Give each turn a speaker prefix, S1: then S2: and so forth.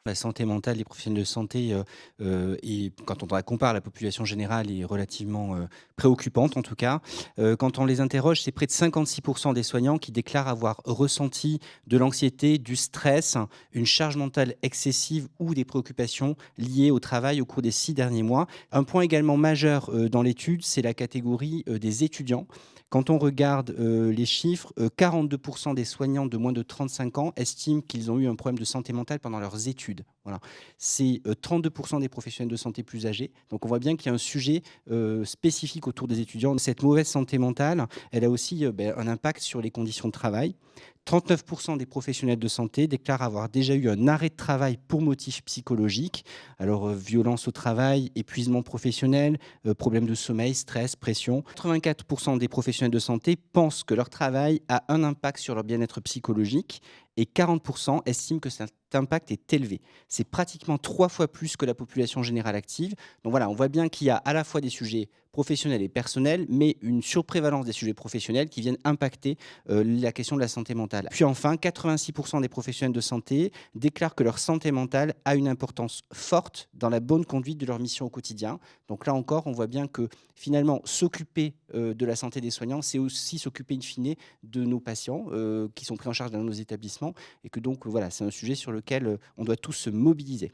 S1: La santé mentale des professionnels de santé, et quand on la compare à la population générale, est relativement, préoccupante en tout cas. Quand on les interroge, c'est près de 56 des soignants qui déclarent avoir ressenti de l'anxiété, du stress, une charge mentale excessive ou des préoccupations liées au travail au cours des 6 derniers mois. Un point également majeur, dans l'étude, c'est la catégorie, des étudiants. Quand on regarde, les chiffres, 42 des soignants de moins de 35 ans estiment qu'ils ont eu un problème de santé mentale pendant leurs études. Voilà. C'est, 32 des professionnels de santé plus âgés. Donc on voit bien qu'il y a un sujet, spécifique autour des étudiants. Cette mauvaise santé mentale, elle a aussi, un impact sur les conditions de travail. 39 des professionnels de santé déclarent avoir déjà eu un arrêt de travail pour motif psychologique. Alors, violence au travail, épuisement professionnel, problèmes de sommeil, stress, pression. 84 des professionnels de santé pensent que leur travail a un impact sur leur bien-être psychologique et 40 estiment que cet impact est élevé. C'est pratiquement 3 fois plus que la population générale active. Donc voilà, on voit bien qu'il y a à la fois des sujets professionnels et personnels, mais une surprévalence des sujets professionnels qui viennent impacter la question de la santé mentale. Puis enfin, 86 des professionnels de santé déclarent que leur santé mentale a une importance forte dans la bonne conduite de leur mission au quotidien. Donc là encore, on voit bien que finalement, s'occuper de la santé des soignants, c'est aussi s'occuper in fine de nos patients qui sont pris en charge dans nos établissements et que donc voilà, c'est un sujet sur lequel on doit tous se mobiliser.